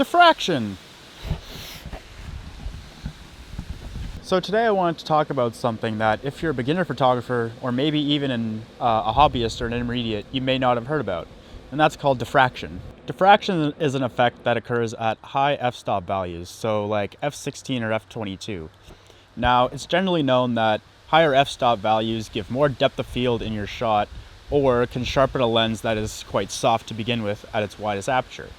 Diffraction! So today I wanted to talk about something that if you're a beginner photographer, or maybe even a hobbyist or an intermediate, you may not have heard about, and that's called diffraction. Diffraction is an effect that occurs at high f-stop values, so like f16 or f22. Now, it's generally known that higher f-stop values give more depth of field in your shot, or can sharpen a lens that is quite soft to begin with at its widest aperture.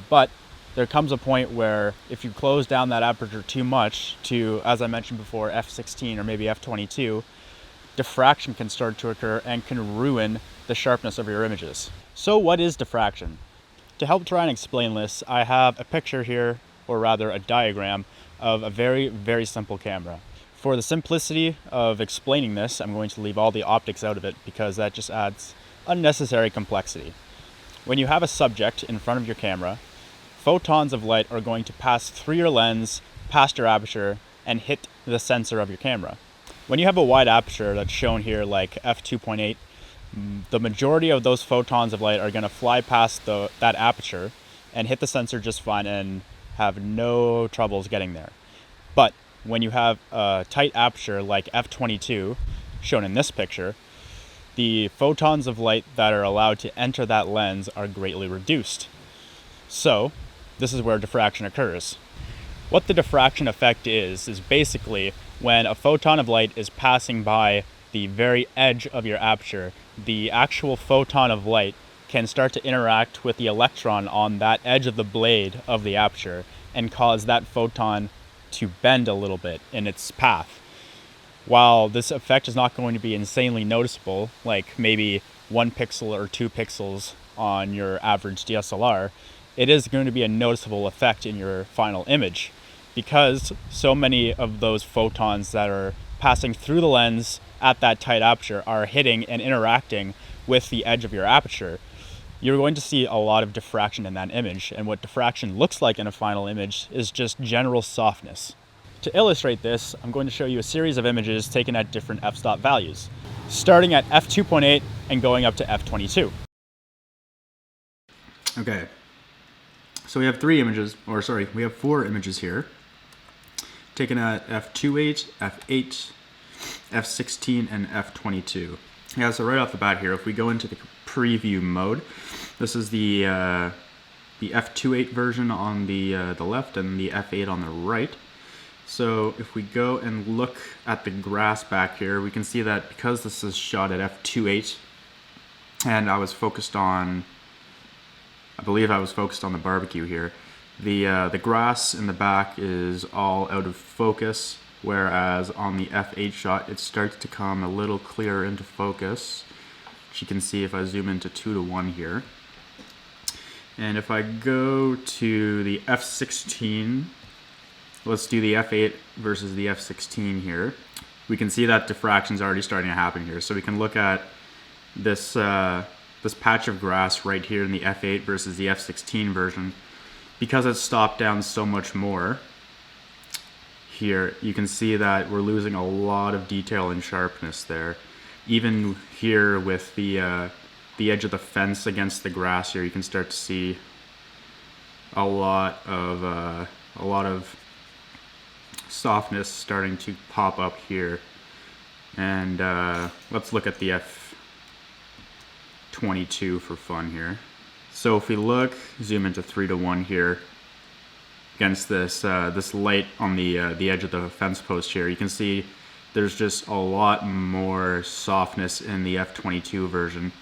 But there comes a point where if you close down that aperture too much to, as I mentioned before, f16 or maybe f22, diffraction can start to occur and can ruin the sharpness of your images. So what is diffraction? To help try and explain this, I have a picture here, or rather a diagram, of a very, very simple camera. For the simplicity of explaining this, I'm going to leave all the optics out of it because that just adds unnecessary complexity. When you have a subject in front of your camera, photons of light are going to pass through your lens, past your aperture, and hit the sensor of your camera. When you have a wide aperture that's shown here like f2.8, the majority of those photons of light are going to fly past that aperture and hit the sensor just fine and have no troubles getting there. But when you have a tight aperture like f22, shown in this picture, the photons of light that are allowed to enter that lens are greatly reduced. So, this is where diffraction occurs. What the diffraction effect is basically when a photon of light is passing by the very edge of your aperture, the actual photon of light can start to interact with the electron on that edge of the blade of the aperture and cause that photon to bend a little bit in its path. While this effect is not going to be insanely noticeable, like maybe 1 pixel or 2 pixels on your average DSLR, it is going to be a noticeable effect in your final image because so many of those photons that are passing through the lens at that tight aperture are hitting and interacting with the edge of your aperture. You're going to see a lot of diffraction in that image, and what diffraction looks like in a final image is just general softness. To illustrate this, I'm going to show you a series of images taken at different f-stop values, starting at f2.8 and going up to f22. Okay, so we have we have 4 images here, taken at f2.8, f8, f16, and f22. Yeah, so right off the bat here, if we go into the preview mode, this is the f2.8 version on the left and the f8 on the right. So if we go and look at the grass back here, we can see that because this is shot at f2.8, and I believe I was focused on the barbecue here, the grass in the back is all out of focus, whereas on the f8 shot it starts to come a little clearer into focus, which you can see if I zoom into 2:1 here. And if I go to the f16, let's do the f8 versus the f16 here, we can see that diffraction is already starting to happen here. So we can look at this this patch of grass right here in the f8 versus the f16 version. Because it's stopped down so much more here, you can see that we're losing a lot of detail and sharpness there. Even here with the edge of the fence against the grass here, you can start to see a lot of softness starting to pop up here. And let's look at the f22 for fun here. So if we look, zoom into 3:1 here, against this this light on the edge of the fence post here, you can see there's just a lot more softness in the f22 version.